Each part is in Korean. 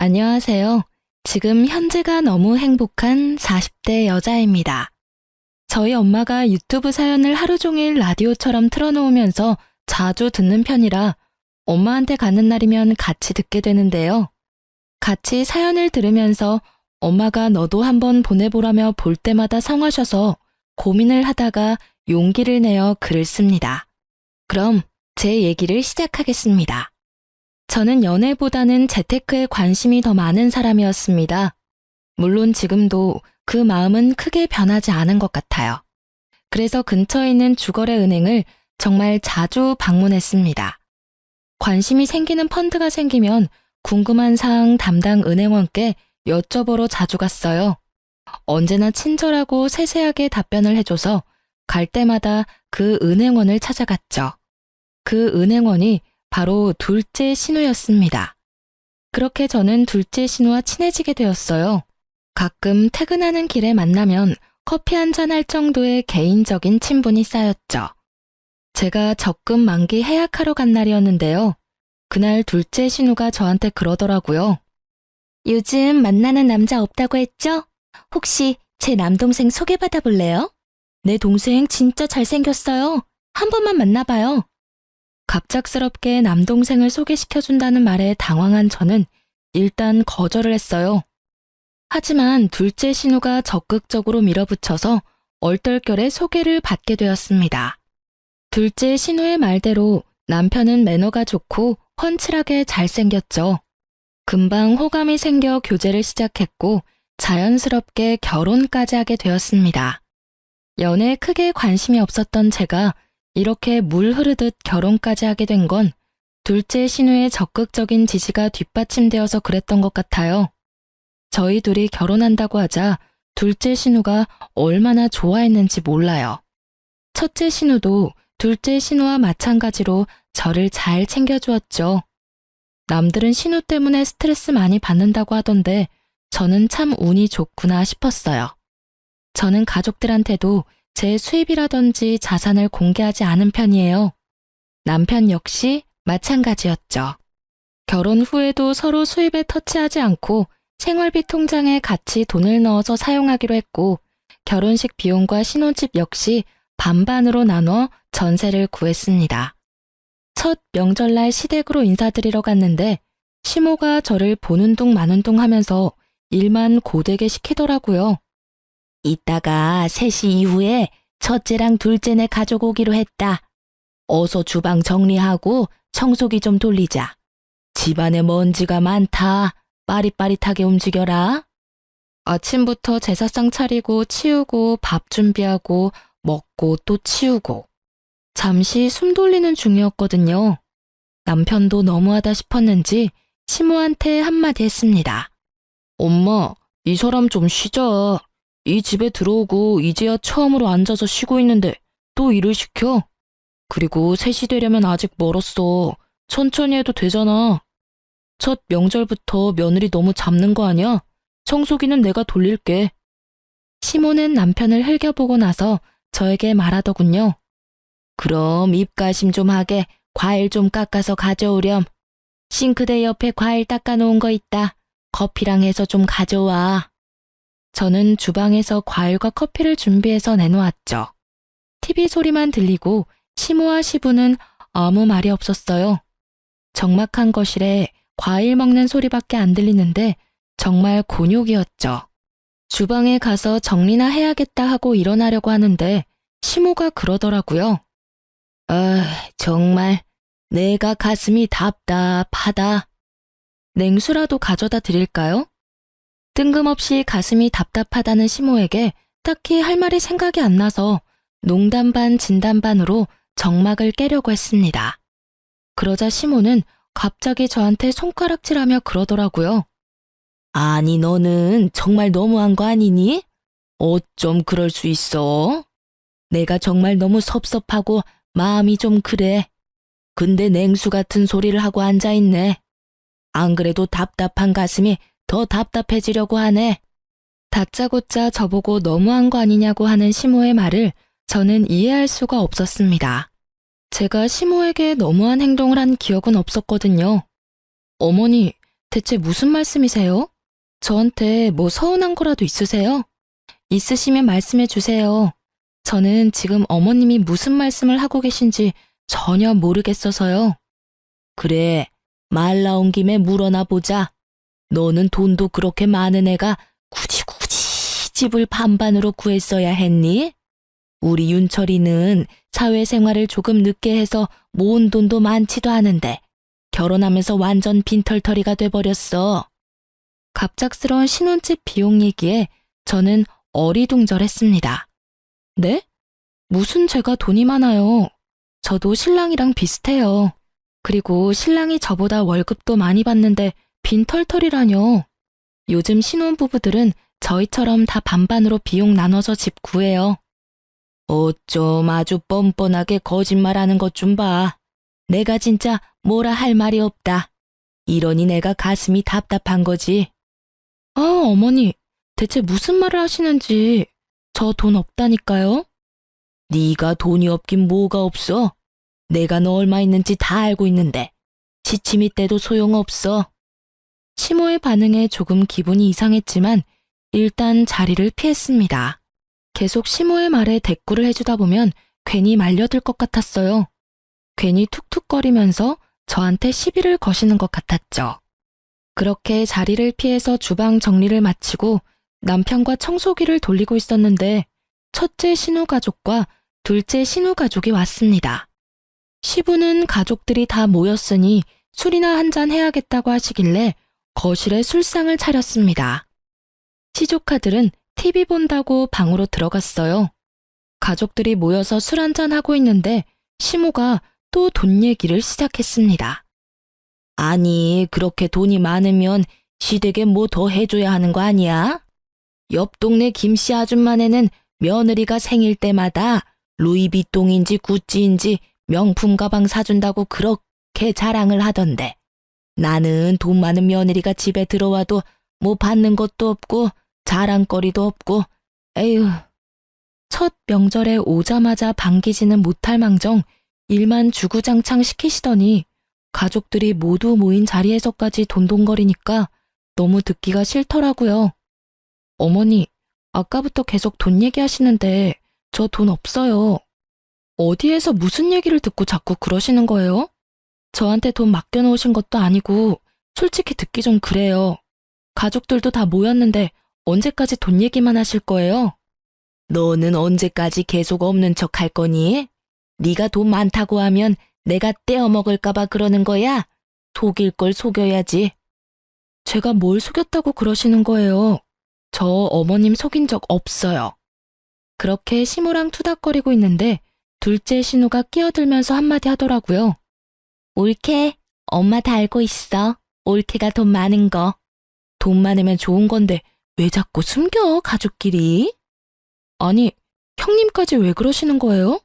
안녕하세요. 지금 현재가 너무 행복한 40대 여자입니다. 저희 엄마가 유튜브 사연을 하루 종일 라디오처럼 틀어놓으면서 자주 듣는 편이라 엄마한테 가는 날이면 같이 듣게 되는데요. 같이 사연을 들으면서 엄마가 너도 한번 보내보라며 볼 때마다 성하셔서 고민을 하다가 용기를 내어 글을 씁니다. 그럼 제 얘기를 시작하겠습니다. 저는 연애보다는 재테크에 관심이 더 많은 사람이었습니다. 물론 지금도 그 마음은 크게 변하지 않은 것 같아요. 그래서 근처에 있는 주거래 은행을 정말 자주 방문했습니다. 관심이 생기는 펀드가 생기면 궁금한 사항 담당 은행원께 여쭤보러 자주 갔어요. 언제나 친절하고 세세하게 답변을 해줘서 갈 때마다 그 은행원을 찾아갔죠. 그 은행원이 바로 둘째 신우였습니다. 그렇게 저는 둘째 신우와 친해지게 되었어요. 가끔 퇴근하는 길에 만나면 커피 한잔 할 정도의 개인적인 친분이 쌓였죠. 제가 적금 만기 해약하러 간 날이었는데요. 그날 둘째 신우가 저한테 그러더라고요. 요즘 만나는 남자 없다고 했죠? 혹시 제 남동생 소개받아 볼래요? 내 동생 진짜 잘생겼어요. 한 번만 만나봐요. 갑작스럽게 남동생을 소개시켜준다는 말에 당황한 저는 일단 거절을 했어요. 하지만 둘째 신우가 적극적으로 밀어붙여서 얼떨결에 소개를 받게 되었습니다. 둘째 신우의 말대로 남편은 매너가 좋고 훤칠하게 잘생겼죠. 금방 호감이 생겨 교제를 시작했고 자연스럽게 결혼까지 하게 되었습니다. 연애에 크게 관심이 없었던 제가 이렇게 물 흐르듯 결혼까지 하게 된 건 둘째 신우의 적극적인 지지가 뒷받침되어서 그랬던 것 같아요. 저희 둘이 결혼한다고 하자 둘째 신우가 얼마나 좋아했는지 몰라요. 첫째 신우도 둘째 신우와 마찬가지로 저를 잘 챙겨주었죠. 남들은 신우 때문에 스트레스 많이 받는다고 하던데 저는 참 운이 좋구나 싶었어요. 저는 가족들한테도 제 수입이라든지 자산을 공개하지 않은 편이에요. 남편 역시 마찬가지였죠. 결혼 후에도 서로 수입에 터치하지 않고 생활비 통장에 같이 돈을 넣어서 사용하기로 했고 결혼식 비용과 신혼집 역시 반반으로 나눠 전세를 구했습니다. 첫 명절날 시댁으로 인사드리러 갔는데 시모가 저를 보는 둥 마는 둥 하면서 일만 고되게 시키더라고요. 이따가 3시 이후에 첫째랑 둘째네 가족 오기로 했다. 어서 주방 정리하고 청소기 좀 돌리자. 집안에 먼지가 많다. 빠릿빠릿하게 움직여라. 아침부터 제사상 차리고 치우고 밥 준비하고 먹고 또 치우고. 잠시 숨 돌리는 중이었거든요. 남편도 너무하다 싶었는지 시모한테 한마디 했습니다. 엄마, 이 사람 좀 쉬자. 이 집에 들어오고 이제야 처음으로 앉아서 쉬고 있는데 또 일을 시켜? 그리고 3시 되려면 아직 멀었어. 천천히 해도 되잖아. 첫 명절부터 며느리 너무 잡는 거 아니야? 청소기는 내가 돌릴게. 시모는 남편을 흘겨보고 나서 저에게 말하더군요. 그럼 입가심 좀 하게 과일 좀 깎아서 가져오렴. 싱크대 옆에 과일 닦아놓은 거 있다. 커피랑 해서 좀 가져와. 저는 주방에서 과일과 커피를 준비해서 내놓았죠. TV 소리만 들리고 시모와 시부는 아무 말이 없었어요. 적막한 거실에 과일 먹는 소리밖에 안 들리는데 정말 곤욕이었죠. 주방에 가서 정리나 해야겠다 하고 일어나려고 하는데 시모가 그러더라고요. 정말 내가 가슴이 답답하다. 냉수라도 가져다 드릴까요? 뜬금없이 가슴이 답답하다는 시모에게 딱히 할 말이 생각이 안 나서 농담 반 진담 반으로 정막을 깨려고 했습니다. 그러자 시모는 갑자기 저한테 손가락질하며 그러더라고요. 아니 너는 정말 너무한 거 아니니? 어쩜 그럴 수 있어? 내가 정말 너무 섭섭하고 마음이 좀 그래. 근데 냉수 같은 소리를 하고 앉아있네. 안 그래도 답답한 가슴이 더 답답해지려고 하네. 다짜고짜 저보고 너무한 거 아니냐고 하는 시모의 말을 저는 이해할 수가 없었습니다. 제가 시모에게 너무한 행동을 한 기억은 없었거든요. 어머니, 대체 무슨 말씀이세요? 저한테 뭐 서운한 거라도 있으세요? 있으시면 말씀해 주세요. 저는 지금 어머님이 무슨 말씀을 하고 계신지 전혀 모르겠어서요. 그래, 말 나온 김에 물어나 보자. 너는 돈도 그렇게 많은 애가 굳이 집을 반반으로 구했어야 했니? 우리 윤철이는 사회생활을 조금 늦게 해서 모은 돈도 많지도 않은데 결혼하면서 완전 빈털터리가 돼버렸어. 갑작스러운 신혼집 비용 얘기에 저는 어리둥절했습니다. 네? 무슨 제가 돈이 많아요. 저도 신랑이랑 비슷해요. 그리고 신랑이 저보다 월급도 많이 받는데 빈털터리라뇨. 요즘 신혼부부들은 저희처럼 다 반반으로 비용 나눠서 집 구해요. 어쩜 아주 뻔뻔하게 거짓말하는 것 좀 봐. 내가 진짜 뭐라 할 말이 없다. 이러니 내가 가슴이 답답한 거지. 아, 어머니, 대체 무슨 말을 하시는지. 저 돈 없다니까요? 네가 돈이 없긴 뭐가 없어. 내가 너 얼마 있는지 다 알고 있는데 지침이 때도 소용없어. 시모의 반응에 조금 기분이 이상했지만 일단 자리를 피했습니다. 계속 시모의 말에 대꾸를 해주다 보면 괜히 말려들 것 같았어요. 괜히 툭툭거리면서 저한테 시비를 거시는 것 같았죠. 그렇게 자리를 피해서 주방 정리를 마치고 남편과 청소기를 돌리고 있었는데 첫째 신우가족과 둘째 신우가족이 왔습니다. 시부는 가족들이 다 모였으니 술이나 한잔 해야겠다고 하시길래 거실에 술상을 차렸습니다. 시조카들은 TV 본다고 방으로 들어갔어요. 가족들이 모여서 술 한잔 하고 있는데 시모가 또 돈 얘기를 시작했습니다. 아니, 그렇게 돈이 많으면 시댁에 뭐 더 해줘야 하는 거 아니야? 옆 동네 김씨 아줌마네는 며느리가 생일 때마다 루이비통인지 구찌인지 명품 가방 사준다고 그렇게 자랑을 하던데 나는 돈 많은 며느리가 집에 들어와도 뭐 받는 것도 없고 자랑거리도 없고 에휴. 첫 명절에 오자마자 반기지는 못할 망정 일만 주구장창 시키시더니 가족들이 모두 모인 자리에서까지 돈돈거리니까 너무 듣기가 싫더라고요. 어머니, 아까부터 계속 돈 얘기하시는데 저 돈 없어요. 어디에서 무슨 얘기를 듣고 자꾸 그러시는 거예요? 저한테 돈 맡겨놓으신 것도 아니고 솔직히 듣기 좀 그래요. 가족들도 다 모였는데 언제까지 돈 얘기만 하실 거예요? 너는 언제까지 계속 없는 척 할 거니? 네가 돈 많다고 하면 내가 떼어먹을까 봐 그러는 거야? 속일 걸 속여야지. 제가 뭘 속였다고 그러시는 거예요? 저 어머님 속인 적 없어요. 그렇게 시모랑 투닥거리고 있는데 둘째 신우가 끼어들면서 한마디 하더라고요. 옳게, 엄마 다 알고 있어. 옳게가 돈 많은 거. 돈 많으면 좋은 건데 왜 자꾸 숨겨, 가족끼리? 아니, 형님까지 왜 그러시는 거예요?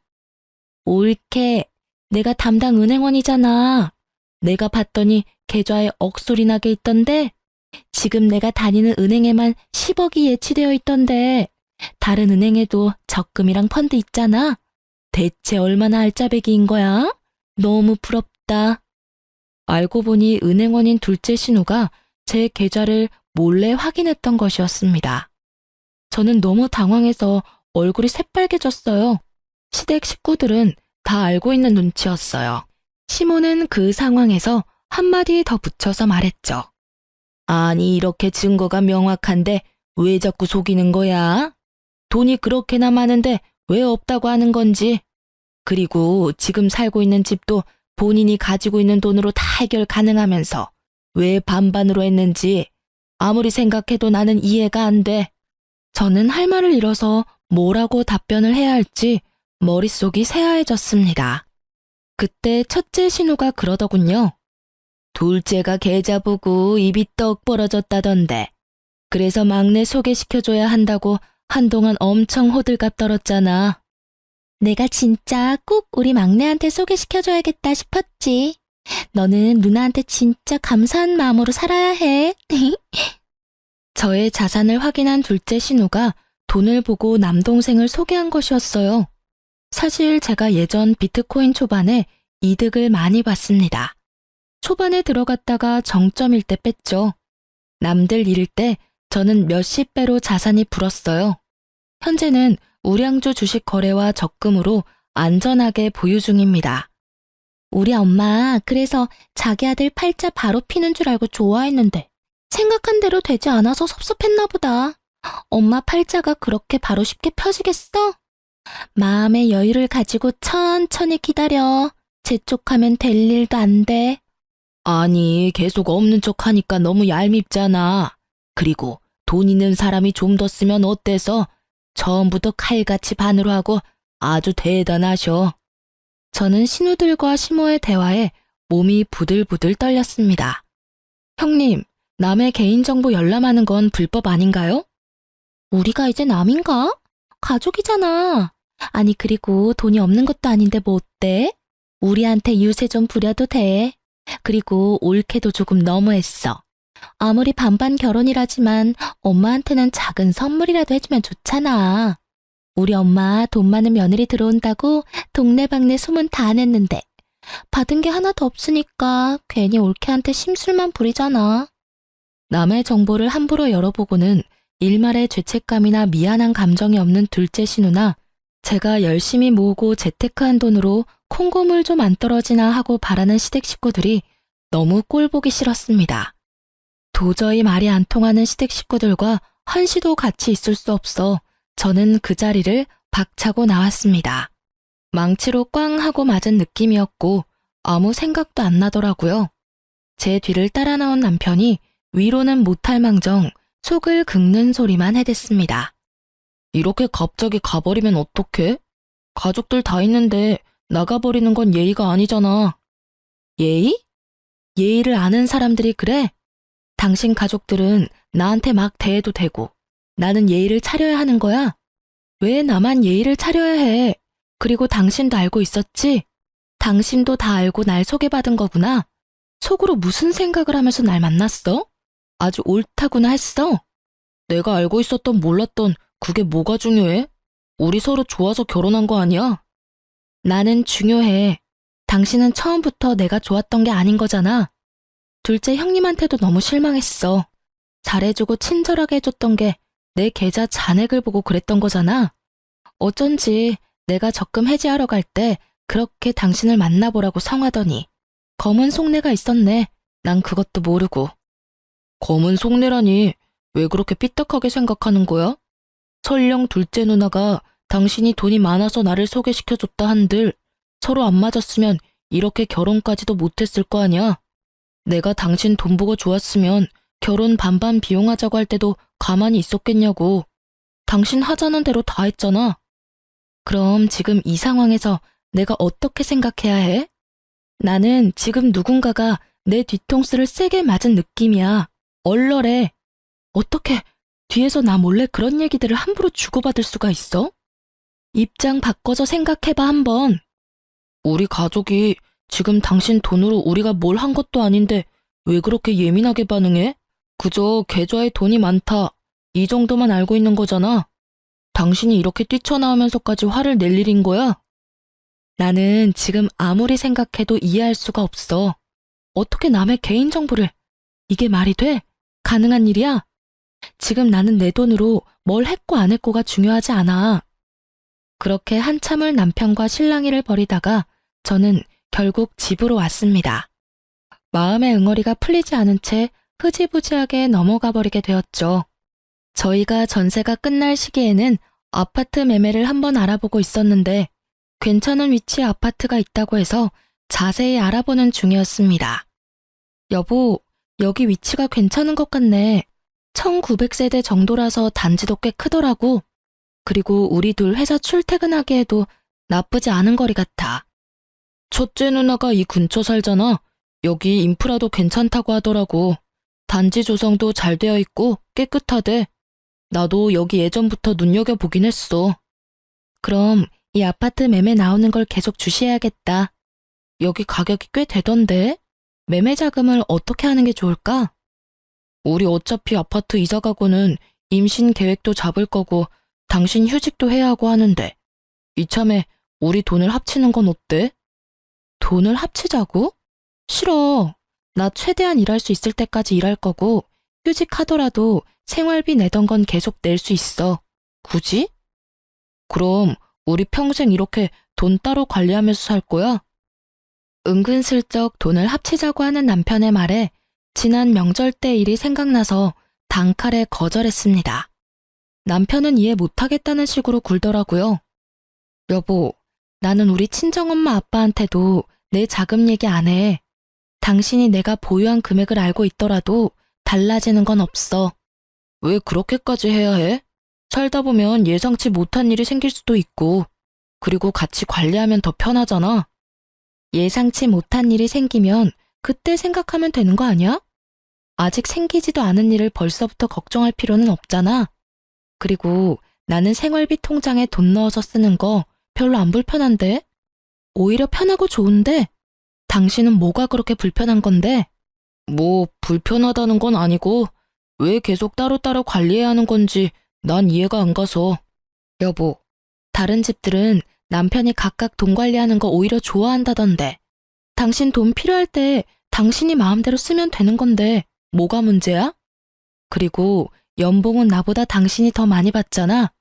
옳게, 내가 담당 은행원이잖아. 내가 봤더니 계좌에 억소리 나게 있던데 지금 내가 다니는 은행에만 10억이 예치되어 있던데 다른 은행에도 적금이랑 펀드 있잖아. 대체 얼마나 알짜배기인 거야? 너무 부럽다. 알고 보니 은행원인 둘째 신우가 제 계좌를 몰래 확인했던 것이었습니다. 저는 너무 당황해서 얼굴이 새빨개졌어요. 시댁 식구들은 다 알고 있는 눈치였어요. 시모는 그 상황에서 한마디 더 붙여서 말했죠. 아니, 이렇게 증거가 명확한데 왜 자꾸 속이는 거야? 돈이 그렇게나 많은데 왜 없다고 하는 건지. 그리고 지금 살고 있는 집도 본인이 가지고 있는 돈으로 다 해결 가능하면서 왜 반반으로 했는지 아무리 생각해도 나는 이해가 안 돼. 저는 할 말을 잃어서 뭐라고 답변을 해야 할지 머릿속이 새하얘졌습니다. 그때 첫째 신우가 그러더군요. 둘째가 계좌 보고 입이 떡 벌어졌다던데. 그래서 막내 소개시켜줘야 한다고 한동안 엄청 호들갑 떨었잖아. 내가 진짜 꼭 우리 막내한테 소개시켜줘야겠다 싶었지. 너는 누나한테 진짜 감사한 마음으로 살아야 해. 저의 자산을 확인한 둘째 신우가 돈을 보고 남동생을 소개한 것이었어요. 사실 제가 예전 비트코인 초반에 이득을 많이 봤습니다. 초반에 들어갔다가 정점일 때 뺐죠. 남들 잃을 때 저는 몇십 배로 자산이 불었어요. 현재는 우량주 주식 거래와 적금으로 안전하게 보유 중입니다. 우리 엄마 그래서 자기 아들 팔자 바로 피는 줄 알고 좋아했는데 생각한 대로 되지 않아서 섭섭했나 보다. 엄마 팔자가 그렇게 바로 쉽게 펴지겠어? 마음의 여유를 가지고 천천히 기다려. 재촉하면 될 일도 안 돼. 아니, 계속 없는 척 하니까 너무 얄밉잖아. 그리고 돈 있는 사람이 좀 더 쓰면 어때서? 처음부터 칼같이 반으로 하고 아주 대단하셔. 저는 신우들과 시모의 대화에 몸이 부들부들 떨렸습니다. 형님, 남의 개인정보 열람하는 건 불법 아닌가요? 우리가 이제 남인가? 가족이잖아. 아니, 그리고 돈이 없는 것도 아닌데 뭐 어때? 우리한테 유세 좀 부려도 돼. 그리고 올케도 조금 너무했어. 아무리 반반 결혼이라지만 엄마한테는 작은 선물이라도 해주면 좋잖아. 우리 엄마 돈 많은 며느리 들어온다고 동네방네 소문 다 냈는데 받은 게 하나도 없으니까 괜히 올케한테 심술만 부리잖아. 남의 정보를 함부로 열어보고는 일말의 죄책감이나 미안한 감정이 없는 둘째 신우나 제가 열심히 모으고 재테크한 돈으로 콩고물 좀 안 떨어지나 하고 바라는 시댁 식구들이 너무 꼴보기 싫었습니다. 도저히 말이 안 통하는 시댁 식구들과 한시도 같이 있을 수 없어 저는 그 자리를 박차고 나왔습니다. 망치로 꽝 하고 맞은 느낌이었고 아무 생각도 안 나더라고요. 제 뒤를 따라 나온 남편이 위로는 못할 망정 속을 긁는 소리만 해댔습니다. 이렇게 갑자기 가버리면 어떡해? 가족들 다 있는데 나가버리는 건 예의가 아니잖아. 예의? 예의를 아는 사람들이 그래? 당신 가족들은 나한테 막 대해도 되고 나는 예의를 차려야 하는 거야? 왜 나만 예의를 차려야 해? 그리고 당신도 알고 있었지? 당신도 다 알고 날 소개받은 거구나. 속으로 무슨 생각을 하면서 날 만났어? 아주 옳다구나 했어. 내가 알고 있었던 몰랐던 그게 뭐가 중요해? 우리 서로 좋아서 결혼한 거 아니야? 나는 중요해. 당신은 처음부터 내가 좋았던 게 아닌 거잖아. 둘째 형님한테도 너무 실망했어. 잘해주고 친절하게 해줬던 게 내 계좌 잔액을 보고 그랬던 거잖아. 어쩐지 내가 적금 해지하러 갈 때 그렇게 당신을 만나보라고 성하더니 검은 속내가 있었네. 난 그것도 모르고. 검은 속내라니 왜 그렇게 삐딱하게 생각하는 거야? 설령 둘째 누나가 당신이 돈이 많아서 나를 소개시켜줬다 한들 서로 안 맞았으면 이렇게 결혼까지도 못했을 거 아니야. 내가 당신 돈 보고 좋았으면 결혼 반반 비용하자고 할 때도 가만히 있었겠냐고. 당신 하자는 대로 다 했잖아. 그럼 지금 이 상황에서 내가 어떻게 생각해야 해? 나는 지금 누군가가 내 뒤통수를 세게 맞은 느낌이야. 얼얼해. 어떻게 뒤에서 나 몰래 그런 얘기들을 함부로 주고받을 수가 있어? 입장 바꿔서 생각해봐 한번. 우리 가족이 지금 당신 돈으로 우리가 뭘 한 것도 아닌데 왜 그렇게 예민하게 반응해? 그저 계좌에 돈이 많다. 이 정도만 알고 있는 거잖아. 당신이 이렇게 뛰쳐나오면서까지 화를 낼 일인 거야? 나는 지금 아무리 생각해도 이해할 수가 없어. 어떻게 남의 개인정보를. 이게 말이 돼? 가능한 일이야? 지금 나는 내 돈으로 뭘 했고 안 했고가 중요하지 않아. 그렇게 한참을 남편과 실랑이를 벌이다가 저는 결국 집으로 왔습니다. 마음의 응어리가 풀리지 않은 채 흐지부지하게 넘어가 버리게 되었죠. 저희가 전세가 끝날 시기에는 아파트 매매를 한번 알아보고 있었는데 괜찮은 위치에 아파트가 있다고 해서 자세히 알아보는 중이었습니다. 여보, 여기 위치가 괜찮은 것 같네. 1900세대 정도라서 단지도 꽤 크더라고. 그리고 우리 둘 회사 출퇴근하기에도 나쁘지 않은 거리 같아. 첫째 누나가 이 근처 살잖아. 여기 인프라도 괜찮다고 하더라고. 단지 조성도 잘 되어 있고 깨끗하대. 나도 여기 예전부터 눈여겨보긴 했어. 그럼 이 아파트 매매 나오는 걸 계속 주시해야겠다. 여기 가격이 꽤 되던데? 매매 자금을 어떻게 하는 게 좋을까? 우리 어차피 아파트 이사 가고는 임신 계획도 잡을 거고 당신 휴직도 해야 하고 하는데 이참에 우리 돈을 합치는 건 어때? 돈을 합치자고? 싫어. 나 최대한 일할 수 있을 때까지 일할 거고 휴직하더라도 생활비 내던 건 계속 낼 수 있어. 굳이? 그럼 우리 평생 이렇게 돈 따로 관리하면서 살 거야? 은근슬쩍 돈을 합치자고 하는 남편의 말에 지난 명절 때 일이 생각나서 단칼에 거절했습니다. 남편은 이해 못하겠다는 식으로 굴더라고요. 여보, 나는 우리 친정엄마 아빠한테도 내 자금 얘기 안 해. 당신이 내가 보유한 금액을 알고 있더라도 달라지는 건 없어. 왜 그렇게까지 해야 해? 살다 보면 예상치 못한 일이 생길 수도 있고, 그리고 같이 관리하면 더 편하잖아. 예상치 못한 일이 생기면 그때 생각하면 되는 거 아니야? 아직 생기지도 않은 일을 벌써부터 걱정할 필요는 없잖아. 그리고 나는 생활비 통장에 돈 넣어서 쓰는 거 별로 안 불편한데? 오히려 편하고 좋은데? 당신은 뭐가 그렇게 불편한 건데? 뭐 불편하다는 건 아니고 왜 계속 따로따로 관리해야 하는 건지 난 이해가 안 가서. 여보, 다른 집들은 남편이 각각 돈 관리하는 거 오히려 좋아한다던데. 당신 돈 필요할 때 당신이 마음대로 쓰면 되는 건데 뭐가 문제야? 그리고 연봉은 나보다 당신이 더 많이 받잖아.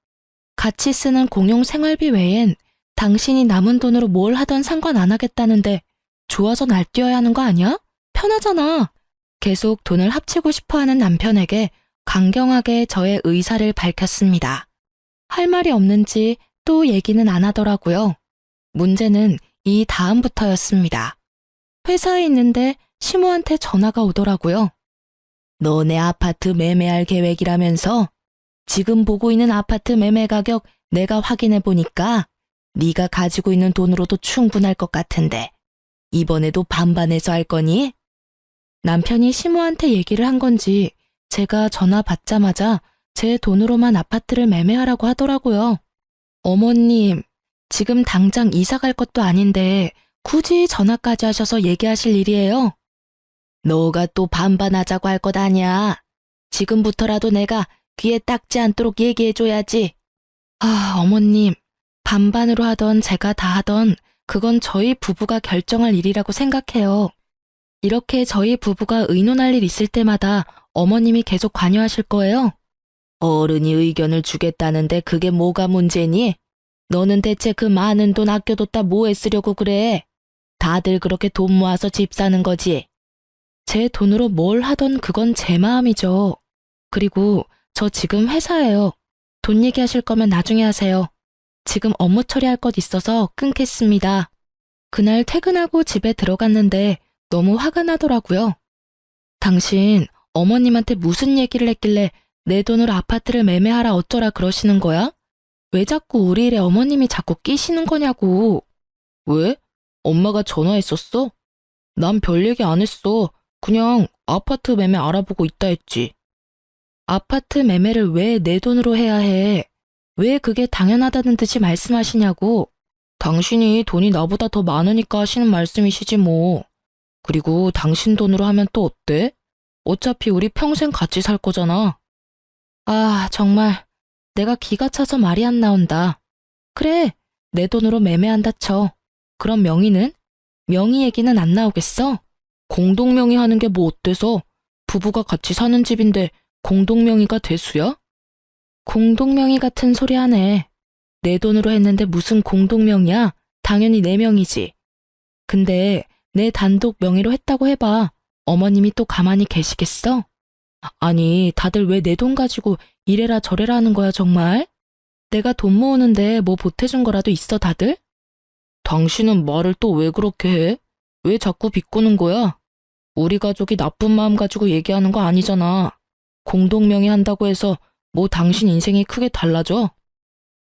같이 쓰는 공용 생활비 외엔 당신이 남은 돈으로 뭘 하던 상관 안 하겠다는데 좋아서 날뛰어야 하는 거 아니야? 편하잖아. 계속 돈을 합치고 싶어하는 남편에게 강경하게 저의 의사를 밝혔습니다. 할 말이 없는지 또 얘기는 안 하더라고요. 문제는 이 다음부터였습니다. 회사에 있는데 시모한테 전화가 오더라고요. 너네 아파트 매매할 계획이라면서? 지금 보고 있는 아파트 매매 가격 내가 확인해 보니까 네가 가지고 있는 돈으로도 충분할 것 같은데 이번에도 반반해서 할 거니? 남편이 시모한테 얘기를 한 건지 제가 전화 받자마자 제 돈으로만 아파트를 매매하라고 하더라고요. 어머님, 지금 당장 이사 갈 것도 아닌데 굳이 전화까지 하셔서 얘기하실 일이에요? 너가 또 반반하자고 할 것 아니야. 지금부터라도 내가 귀에 딱지 않도록 얘기해줘야지. 아, 어머님, 반반으로 하던 제가 다 하던 그건 저희 부부가 결정할 일이라고 생각해요. 이렇게 저희 부부가 의논할 일 있을 때마다 어머님이 계속 관여하실 거예요? 어른이 의견을 주겠다는데 그게 뭐가 문제니? 너는 대체 그 많은 돈 아껴뒀다 뭐에 쓰려고 그래? 다들 그렇게 돈 모아서 집 사는 거지. 제 돈으로 뭘 하던 그건 제 마음이죠. 그리고 저 지금 회사예요. 돈 얘기하실 거면 나중에 하세요. 지금 업무 처리할 것 있어서 끊겠습니다. 그날 퇴근하고 집에 들어갔는데 너무 화가 나더라고요. 당신 어머님한테 무슨 얘기를 했길래 내 돈으로 아파트를 매매하라 어쩌라 그러시는 거야? 왜 자꾸 우리 일에 어머님이 자꾸 끼시는 거냐고. 왜? 엄마가 전화했었어? 난 별 얘기 안 했어. 그냥 아파트 매매 알아보고 있다 했지. 아파트 매매를 왜 내 돈으로 해야 해? 왜 그게 당연하다는 듯이 말씀하시냐고. 당신이 돈이 나보다 더 많으니까 하시는 말씀이시지 뭐. 그리고 당신 돈으로 하면 또 어때? 어차피 우리 평생 같이 살 거잖아. 아, 정말 내가 기가 차서 말이 안 나온다. 그래, 내 돈으로 매매한다 쳐. 그럼 명의는? 명의 얘기는 안 나오겠어? 공동명의 하는 게 뭐 어때서? 부부가 같이 사는 집인데 공동명의가 대수야? 공동명의 같은 소리 하네. 내 돈으로 했는데 무슨 공동명의야? 당연히 내 명의지. 근데 내 단독 명의로 했다고 해봐. 어머님이 또 가만히 계시겠어? 아니, 다들 왜 내 돈 가지고 이래라 저래라 하는 거야 정말? 내가 돈 모으는데 뭐 보태준 거라도 있어 다들? 당신은 말을 또 왜 그렇게 해? 왜 자꾸 비꼬는 거야? 우리 가족이 나쁜 마음 가지고 얘기하는 거 아니잖아. 공동명의 한다고 해서 뭐 당신 인생이 크게 달라져?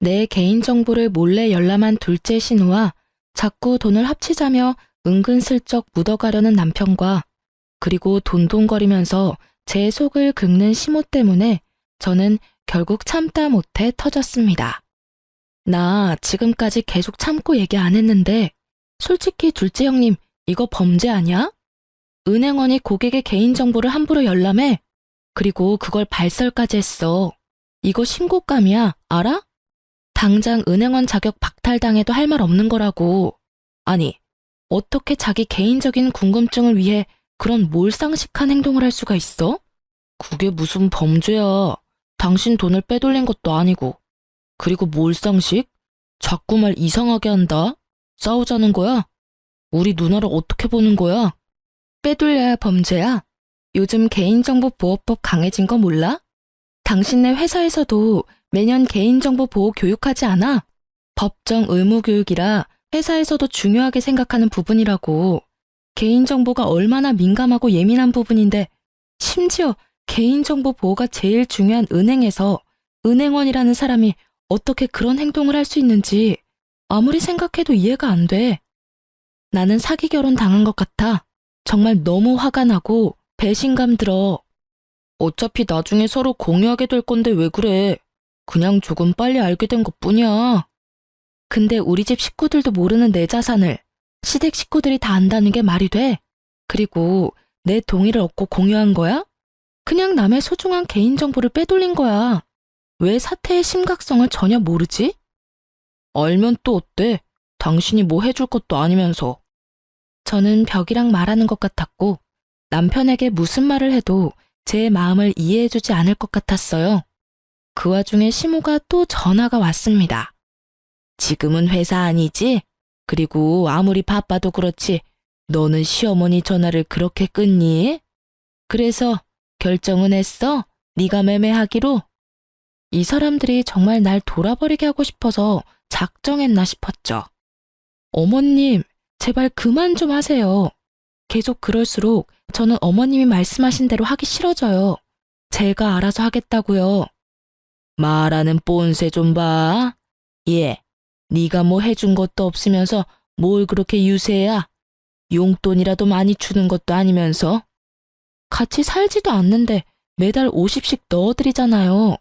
내 개인정보를 몰래 열람한 둘째 신우와 자꾸 돈을 합치자며 은근슬쩍 묻어가려는 남편과 그리고 돈돈거리면서 제 속을 긁는 시모 때문에 저는 결국 참다 못해 터졌습니다. 나 지금까지 계속 참고 얘기 안 했는데 솔직히 둘째 형님 이거 범죄 아니야? 은행원이 고객의 개인정보를 함부로 열람해. 그리고 그걸 발설까지 했어. 이거 신고감이야, 알아? 당장 은행원 자격 박탈당해도 할 말 없는 거라고. 아니, 어떻게 자기 개인적인 궁금증을 위해 그런 몰상식한 행동을 할 수가 있어? 그게 무슨 범죄야. 당신 돈을 빼돌린 것도 아니고. 그리고 몰상식? 자꾸 말 이상하게 한다. 싸우자는 거야? 우리 누나를 어떻게 보는 거야? 빼돌려야 범죄야? 요즘 개인정보보호법 강해진 거 몰라? 당신네 회사에서도 매년 개인정보 보호 교육하지 않아? 법정 의무 교육이라 회사에서도 중요하게 생각하는 부분이라고. 개인정보가 얼마나 민감하고 예민한 부분인데 심지어 개인정보 보호가 제일 중요한 은행에서 은행원이라는 사람이 어떻게 그런 행동을 할 수 있는지 아무리 생각해도 이해가 안 돼. 나는 사기 결혼 당한 것 같아. 정말 너무 화가 나고 배신감 들어. 어차피 나중에 서로 공유하게 될 건데 왜 그래? 그냥 조금 빨리 알게 된 것뿐이야. 근데 우리 집 식구들도 모르는 내 자산을 시댁 식구들이 다 안다는 게 말이 돼? 그리고 내 동의를 얻고 공유한 거야? 그냥 남의 소중한 개인정보를 빼돌린 거야. 왜 사태의 심각성을 전혀 모르지? 알면 또 어때? 당신이 뭐 해줄 것도 아니면서. 저는 벽이랑 말하는 것 같았고 남편에게 무슨 말을 해도 제 마음을 이해해주지 않을 것 같았어요. 그 와중에 시모가 또 전화가 왔습니다. 지금은 회사 아니지? 그리고 아무리 바빠도 그렇지 너는 시어머니 전화를 그렇게 끊니? 그래서 결정은 했어? 네가 매매하기로? 이 사람들이 정말 날 돌아버리게 하고 싶어서 작정했나 싶었죠. 어머님, 제발 그만 좀 하세요. 계속 그럴수록 저는 어머님이 말씀하신 대로 하기 싫어져요. 제가 알아서 하겠다고요. 말하는 뽐새 좀 봐. 예, 네가 뭐 해준 것도 없으면서 뭘 그렇게 유세야? 용돈이라도 많이 주는 것도 아니면서. 같이 살지도 않는데 매달 50씩 넣어드리잖아요.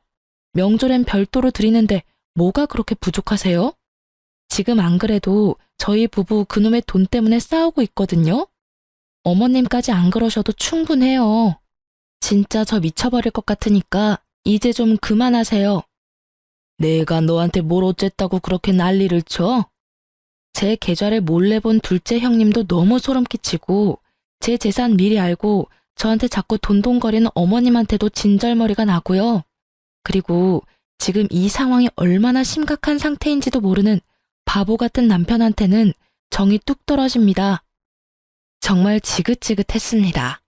명절엔 별도로 드리는데 뭐가 그렇게 부족하세요? 지금 안 그래도 저희 부부 그놈의 돈 때문에 싸우고 있거든요. 어머님까지 안 그러셔도 충분해요. 진짜 저 미쳐버릴 것 같으니까 이제 좀 그만하세요. 내가 너한테 뭘 어쨌다고 그렇게 난리를 쳐? 제 계좌를 몰래 본 둘째 형님도 너무 소름 끼치고 제 재산 미리 알고 저한테 자꾸 돈돈거리는 어머님한테도 진절머리가 나고요. 그리고 지금 이 상황이 얼마나 심각한 상태인지도 모르는 바보 같은 남편한테는 정이 뚝 떨어집니다. 정말 지긋지긋했습니다.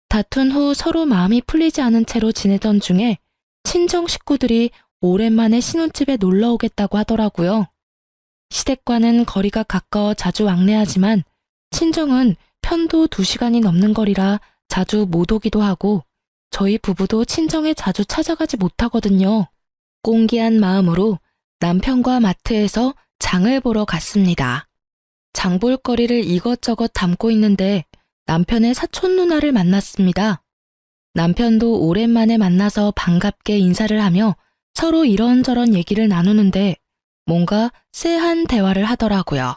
다툰 후 서로 마음이 풀리지 않은 채로 지내던 중에 친정 식구들이 오랜만에 신혼집에 놀러 오겠다고 하더라고요. 시댁과는 거리가 가까워 자주 왕래하지만 친정은 편도 2시간이 넘는 거리라 자주 못 오기도 하고 저희 부부도 친정에 자주 찾아가지 못하거든요. 꽁기한 마음으로 남편과 마트에서 장을 보러 갔습니다. 장볼 거리를 이것저것 담고 있는데 남편의 사촌 누나를 만났습니다. 남편도 오랜만에 만나서 반갑게 인사를 하며 서로 이런저런 얘기를 나누는데 뭔가 쎄한 대화를 하더라고요.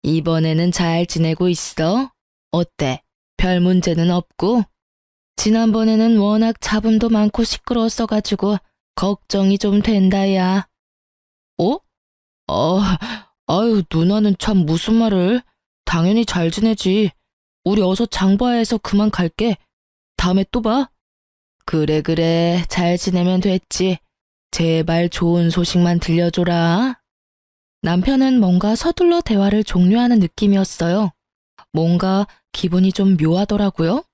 이번에는 잘 지내고 있어? 어때? 별 문제는 없고? 지난번에는 워낙 잡음도 많고 시끄러웠어가지고 걱정이 좀 된다, 야. 어? 아유, 누나는 참 무슨 말을. 당연히 잘 지내지. 우리 어서 장봐야해서 그만 갈게. 다음에 또 봐. 그래, 잘 지내면 됐지. 제발 좋은 소식만 들려줘라. 남편은 뭔가 서둘러 대화를 종료하는 느낌이었어요. 뭔가 기분이 좀 묘하더라고요.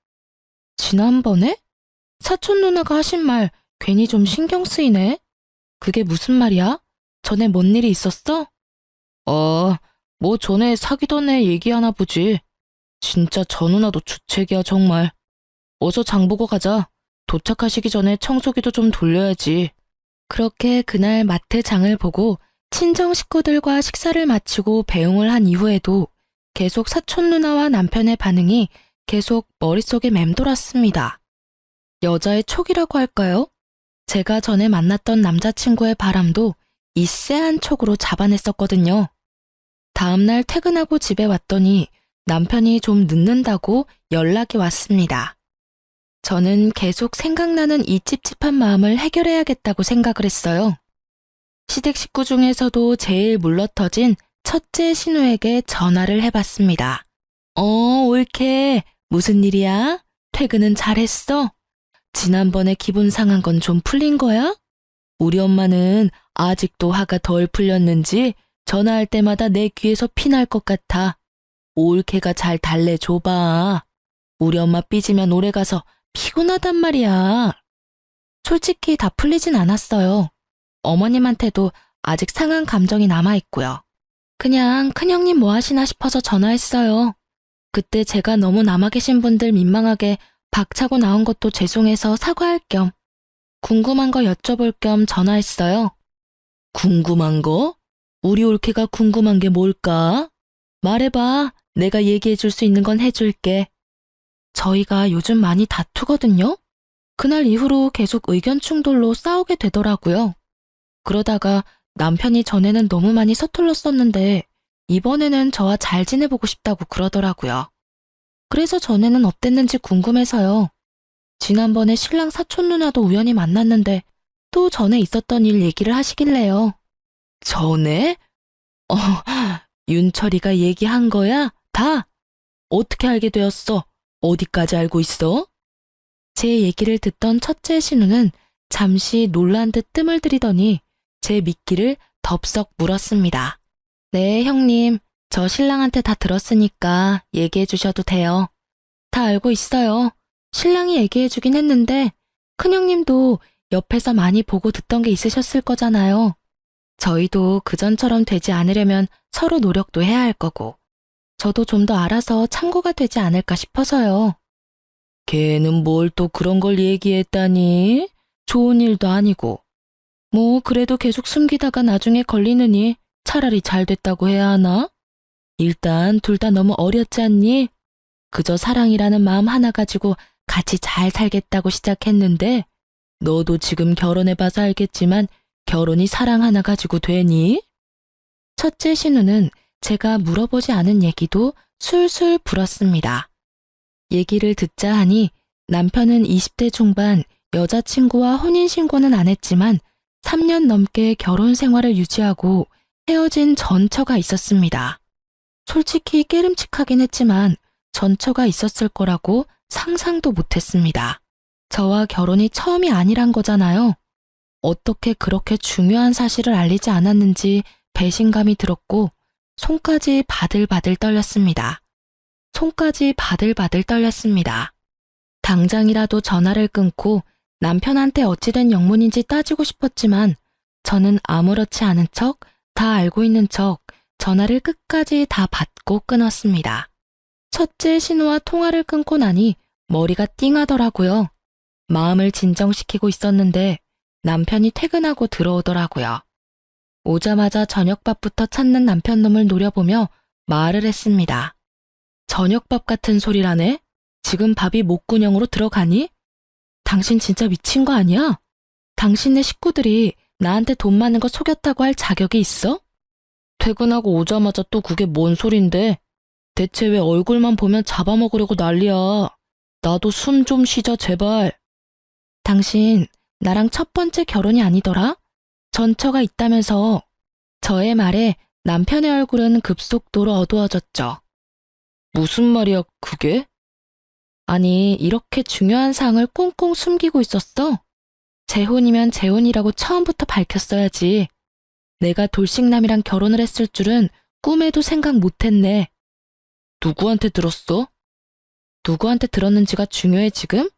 지난번에? 사촌 누나가 하신 말 괜히 좀 신경 쓰이네. 그게 무슨 말이야? 전에 뭔 일이 있었어? 뭐 전에 사귀던 애 얘기하나 보지. 진짜 저 누나도 주책이야 정말. 어서 장 보고 가자. 도착하시기 전에 청소기도 좀 돌려야지. 그렇게 그날 마트 장을 보고 친정 식구들과 식사를 마치고 배웅을 한 이후에도 계속 사촌 누나와 남편의 반응이 계속 머릿속에 맴돌았습니다. 여자의 촉이라고 할까요? 제가 전에 만났던 남자친구의 바람도 이 쎄한 촉으로 잡아냈었거든요. 다음날 퇴근하고 집에 왔더니 남편이 좀 늦는다고 연락이 왔습니다. 저는 계속 생각나는 이 찝찝한 마음을 해결해야겠다고 생각을 했어요. 시댁 식구 중에서도 제일 물러터진 첫째 신우에게 전화를 해봤습니다. 옳게. 무슨 일이야? 퇴근은 잘했어? 지난번에 기분 상한 건 좀 풀린 거야? 우리 엄마는 아직도 화가 덜 풀렸는지 전화할 때마다 내 귀에서 피날 것 같아. 올케가 잘 달래줘봐. 우리 엄마 삐지면 오래 가서 피곤하단 말이야. 솔직히 다 풀리진 않았어요. 어머님한테도 아직 상한 감정이 남아있고요. 그냥 큰형님 뭐 하시나 싶어서 전화했어요. 그때 제가 너무 남아 계신 분들 민망하게 박차고 나온 것도 죄송해서 사과할 겸 궁금한 거 여쭤볼 겸 전화했어요. 궁금한 거? 우리 올케가 궁금한 게 뭘까? 말해봐. 내가 얘기해 줄 수 있는 건 해줄게. 저희가 요즘 많이 다투거든요. 그날 이후로 계속 의견 충돌로 싸우게 되더라고요. 그러다가 남편이 전에는 너무 많이 서툴렀었는데 이번에는 저와 잘 지내보고 싶다고 그러더라고요. 그래서 전에는 어땠는지 궁금해서요. 지난번에 신랑 사촌 누나도 우연히 만났는데 또 전에 있었던 일 얘기를 하시길래요. 전에? 어, 윤철이가 얘기한 거야? 다? 어떻게 알게 되었어? 어디까지 알고 있어? 제 얘기를 듣던 첫째 신우는 잠시 놀란 듯 뜸을 들이더니 제 미끼를 덥석 물었습니다. 네, 형님. 저 신랑한테 다 들었으니까 얘기해 주셔도 돼요. 다 알고 있어요. 신랑이 얘기해 주긴 했는데 큰형님도 옆에서 많이 보고 듣던 게 있으셨을 거잖아요. 저희도 그전처럼 되지 않으려면 서로 노력도 해야 할 거고 저도 좀 더 알아서 참고가 되지 않을까 싶어서요. 걔는 뭘 또 그런 걸 얘기했다니? 좋은 일도 아니고. 뭐 그래도 계속 숨기다가 나중에 걸리느니 차라리 잘 됐다고 해야 하나? 일단 둘 다 너무 어렸지 않니? 그저 사랑이라는 마음 하나 가지고 같이 잘 살겠다고 시작했는데 너도 지금 결혼해봐서 알겠지만 결혼이 사랑 하나 가지고 되니? 첫째 신우는 제가 물어보지 않은 얘기도 술술 불었습니다. 얘기를 듣자 하니 남편은 20대 중반 여자친구와 혼인신고는 안 했지만 3년 넘게 결혼 생활을 유지하고 헤어진 전처가 있었습니다. 솔직히 깨름칙하긴 했지만 전처가 있었을 거라고 상상도 못했습니다. 저와 결혼이 처음이 아니란 거잖아요. 어떻게 그렇게 중요한 사실을 알리지 않았는지 배신감이 들었고 손까지 바들바들 떨렸습니다. 손까지 바들바들 떨렸습니다. 당장이라도 전화를 끊고 남편한테 어찌된 영문인지 따지고 싶었지만 저는 아무렇지 않은 척, 다 알고 있는 척 전화를 끝까지 다 받고 끊었습니다. 첫째 신우와 통화를 끊고 나니 머리가 띵하더라고요. 마음을 진정시키고 있었는데 남편이 퇴근하고 들어오더라고요. 오자마자 저녁밥부터 찾는 남편 놈을 노려보며 말을 했습니다. 저녁밥 같은 소리라네? 지금 밥이 목구녕으로 들어가니? 당신 진짜 미친 거 아니야? 당신네 식구들이 나한테 돈 많은 거 속였다고 할 자격이 있어? 퇴근하고 오자마자 또 그게 뭔 소린데? 대체 왜 얼굴만 보면 잡아먹으려고 난리야? 나도 숨 좀 쉬자 제발. 당신 나랑 첫 번째 결혼이 아니더라? 전처가 있다면서. 저의 말에 남편의 얼굴은 급속도로 어두워졌죠. 무슨 말이야 그게? 아니 이렇게 중요한 사항을 꽁꽁 숨기고 있었어? 재혼이면 재혼이라고 처음부터 밝혔어야지. 내가 돌싱남이랑 결혼을 했을 줄은 꿈에도 생각 못했네. 누구한테 들었어? 누구한테 들었는지가 중요해 지금?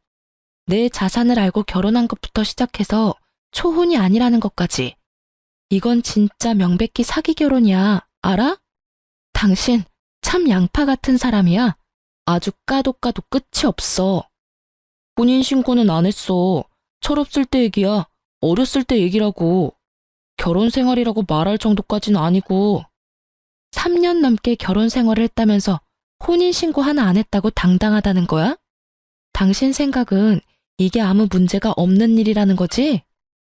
내 자산을 알고 결혼한 것부터 시작해서 초혼이 아니라는 것까지. 이건 진짜 명백히 사기 결혼이야. 알아? 당신 참 양파 같은 사람이야. 아주 까도 끝이 없어. 혼인신고는 안 했어. 철없을 때 얘기야. 어렸을 때 얘기라고. 결혼 생활이라고 말할 정도까지는 아니고. 3년 넘게 결혼 생활을 했다면서 혼인신고 하나 안 했다고 당당하다는 거야? 당신 생각은 이게 아무 문제가 없는 일이라는 거지?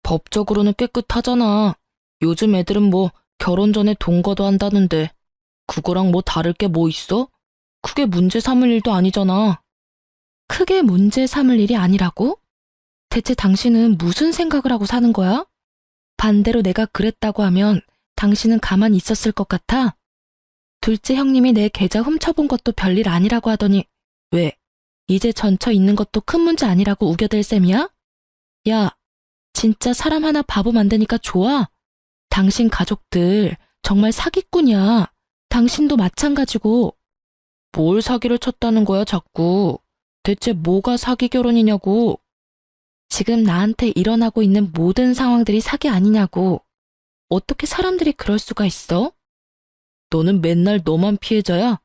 법적으로는 깨끗하잖아. 요즘 애들은 뭐 결혼 전에 동거도 한다는데 그거랑 뭐 다를 게 뭐 있어? 크게 문제 삼을 일도 아니잖아. 크게 문제 삼을 일이 아니라고? 대체 당신은 무슨 생각을 하고 사는 거야? 반대로 내가 그랬다고 하면 당신은 가만히 있었을 것 같아? 둘째 형님이 내 계좌 훔쳐본 것도 별일 아니라고 하더니 왜 이제 전처 있는 것도 큰 문제 아니라고 우겨댈 셈이야? 야, 진짜 사람 하나 바보 만드니까 좋아? 당신 가족들 정말 사기꾼이야. 당신도 마찬가지고. 뭘 사기를 쳤다는 거야, 자꾸. 대체 뭐가 사기 결혼이냐고. 지금 나한테 일어나고 있는 모든 상황들이 사기 아니냐고. 어떻게 사람들이 그럴 수가 있어? 너는 맨날 너만 피해자야?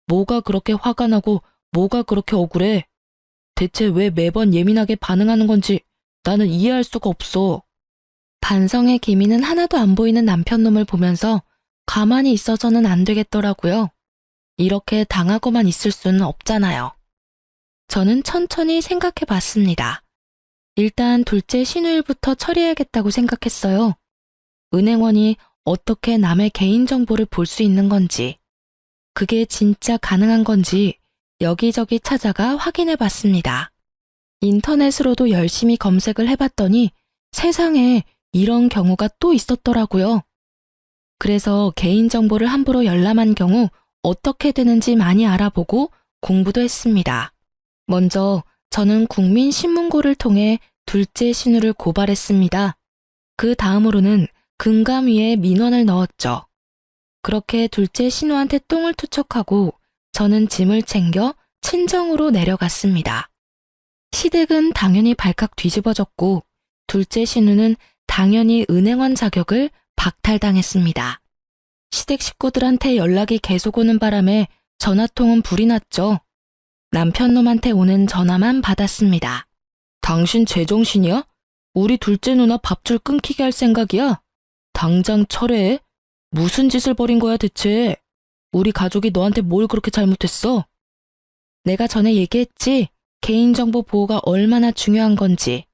뭐가 그렇게 화가 나고 뭐가 그렇게 억울해? 대체 왜 매번 예민하게 반응하는 건지 나는 이해할 수가 없어. 반성의 기미는 하나도 안 보이는 남편놈을 보면서 가만히 있어서는 안 되겠더라고요. 이렇게 당하고만 있을 수는 없잖아요. 저는 천천히 생각해 봤습니다. 일단 둘째 신우일부터 처리해야겠다고 생각했어요. 은행원이 어떻게 남의 개인정보를 볼 수 있는 건지, 그게 진짜 가능한 건지 여기저기 찾아가 확인해 봤습니다. 인터넷으로도 열심히 검색을 해봤더니 세상에 이런 경우가 또 있었더라고요. 그래서 개인정보를 함부로 열람한 경우 어떻게 되는지 많이 알아보고 공부도 했습니다. 먼저 저는 국민신문고를 통해 둘째 신우를 고발했습니다. 그 다음으로는 금감위에 민원을 넣었죠. 그렇게 둘째 신우한테 똥을 투척하고 저는 짐을 챙겨 친정으로 내려갔습니다. 시댁은 당연히 발칵 뒤집어졌고 둘째 신우는 당연히 은행원 자격을 박탈당했습니다. 시댁 식구들한테 연락이 계속 오는 바람에 전화통은 불이 났죠. 남편놈한테 오는 전화만 받았습니다. 당신 제정신이야? 우리 둘째 누나 밥줄 끊기게 할 생각이야? 당장 철회해? 무슨 짓을 벌인 거야 대체? 우리 가족이 너한테 뭘 그렇게 잘못했어? 내가 전에 얘기했지? 개인정보 보호가 얼마나 중요한 건지.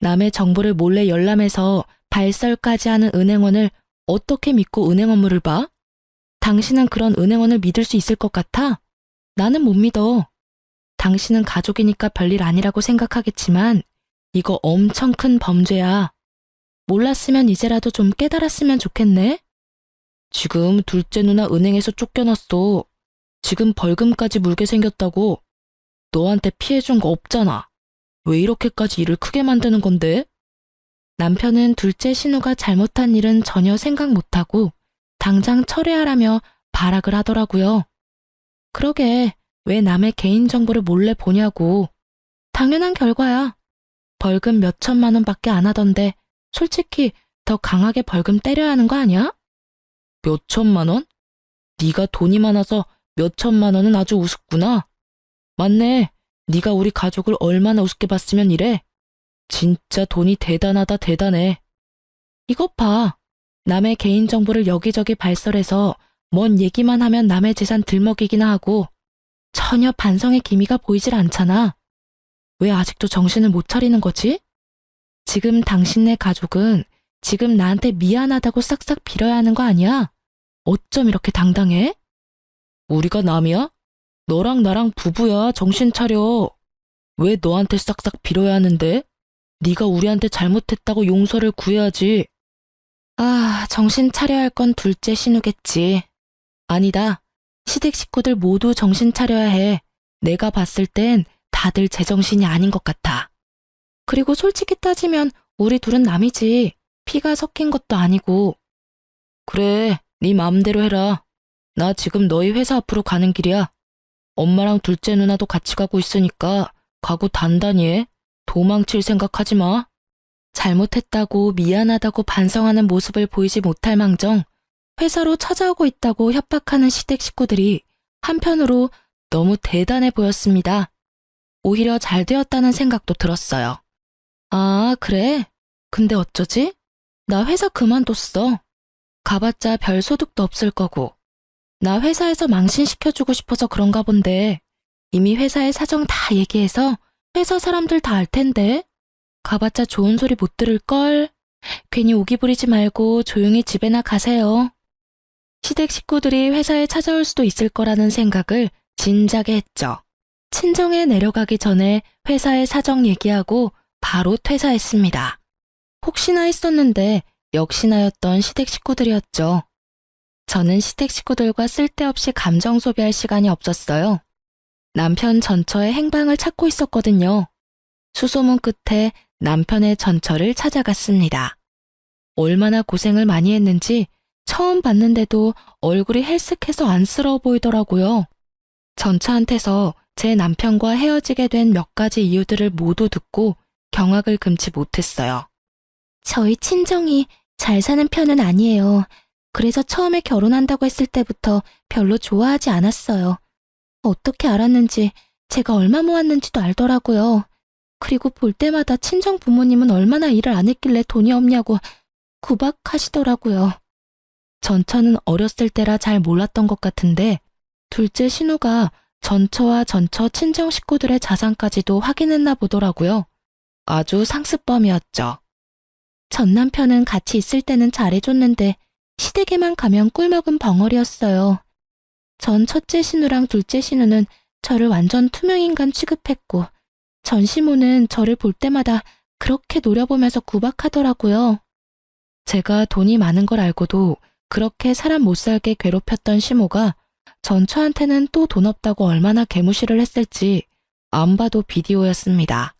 남의 정보를 몰래 열람해서 발설까지 하는 은행원을 어떻게 믿고 은행 업무를 봐? 당신은 그런 은행원을 믿을 수 있을 것 같아? 나는 못 믿어. 당신은 가족이니까 별일 아니라고 생각하겠지만 이거 엄청 큰 범죄야. 몰랐으면 이제라도 좀 깨달았으면 좋겠네. 지금 둘째 누나 은행에서 쫓겨났어. 지금 벌금까지 물게 생겼다고. 너한테 피해준 거 없잖아. 왜 이렇게까지 일을 크게 만드는 건데? 남편은 둘째 신우가 잘못한 일은 전혀 생각 못하고 당장 철회하라며 발악을 하더라고요. 그러게 왜 남의 개인정보를 몰래 보냐고. 당연한 결과야. 벌금 몇 천만 원밖에 안 하던데 솔직히 더 강하게 벌금 때려야 하는 거 아니야? 몇 천만 원? 네가 돈이 많아서 몇 천만 원은 아주 우습구나. 맞네. 네가 우리 가족을 얼마나 우습게 봤으면 이래. 진짜 돈이 대단하다 대단해. 이것 봐. 남의 개인정보를 여기저기 발설해서 뭔 얘기만 하면 남의 재산 들먹이기나 하고 전혀 반성의 기미가 보이질 않잖아. 왜 아직도 정신을 못 차리는 거지? 지금 당신네 가족은 지금 나한테 미안하다고 싹싹 빌어야 하는 거 아니야? 어쩜 이렇게 당당해? 우리가 남이야? 너랑 나랑 부부야. 정신 차려. 왜 너한테 싹싹 빌어야 하는데? 네가 우리한테 잘못했다고 용서를 구해야지. 아, 정신 차려야 할 건 둘째 신우겠지. 아니다. 시댁 식구들 모두 정신 차려야 해. 내가 봤을 땐 다들 제정신이 아닌 것 같아. 그리고 솔직히 따지면 우리 둘은 남이지. 피가 섞인 것도 아니고. 그래, 네 마음대로 해라. 나 지금 너희 회사 앞으로 가는 길이야. 엄마랑 둘째 누나도 같이 가고 있으니까 가고 단단히 해. 도망칠 생각하지 마. 잘못했다고 미안하다고 반성하는 모습을 보이지 못할 망정 회사로 찾아오고 있다고 협박하는 시댁 식구들이 한편으로 너무 대단해 보였습니다. 오히려 잘 되었다는 생각도 들었어요. 아, 그래? 근데 어쩌지? 나 회사 그만뒀어. 가봤자 별 소득도 없을 거고. 나 회사에서 망신시켜주고 싶어서 그런가 본데 이미 회사의 사정 다 얘기해서 회사 사람들 다 알 텐데. 가봤자 좋은 소리 못 들을걸. 괜히 오기 부리지 말고 조용히 집에나 가세요. 시댁 식구들이 회사에 찾아올 수도 있을 거라는 생각을 진작에 했죠. 친정에 내려가기 전에 회사의 사정 얘기하고 바로 퇴사했습니다. 혹시나 했었는데 역시나였던 시댁 식구들이었죠. 저는 시댁 식구들과 쓸데없이 감정 소비할 시간이 없었어요. 남편 전처의 행방을 찾고 있었거든요. 수소문 끝에 남편의 전처를 찾아갔습니다. 얼마나 고생을 많이 했는지 처음 봤는데도 얼굴이 헬쓱해서 안쓰러워 보이더라고요. 전처한테서 제 남편과 헤어지게 된 몇 가지 이유들을 모두 듣고 경악을 금치 못했어요. 저희 친정이 잘 사는 편은 아니에요. 그래서 처음에 결혼한다고 했을 때부터 별로 좋아하지 않았어요. 어떻게 알았는지 제가 얼마 모았는지도 알더라고요. 그리고 볼 때마다 친정 부모님은 얼마나 일을 안 했길래 돈이 없냐고 구박하시더라고요. 전처는 어렸을 때라 잘 몰랐던 것 같은데 둘째 신우가 전처와 전처 친정 식구들의 자산까지도 확인했나 보더라고요. 아주 상습범이었죠. 전 남편은 같이 있을 때는 잘해줬는데 시댁에만 가면 꿀먹은 벙어리였어요. 전 첫째 신우랑 둘째 신우는 저를 완전 투명인간 취급했고 전 시모는 저를 볼 때마다 그렇게 노려보면서 구박하더라고요. 제가 돈이 많은 걸 알고도 그렇게 사람 못 살게 괴롭혔던 시모가 전처한테는 또 돈 없다고 얼마나 개무시를 했을지 안 봐도 비디오였습니다.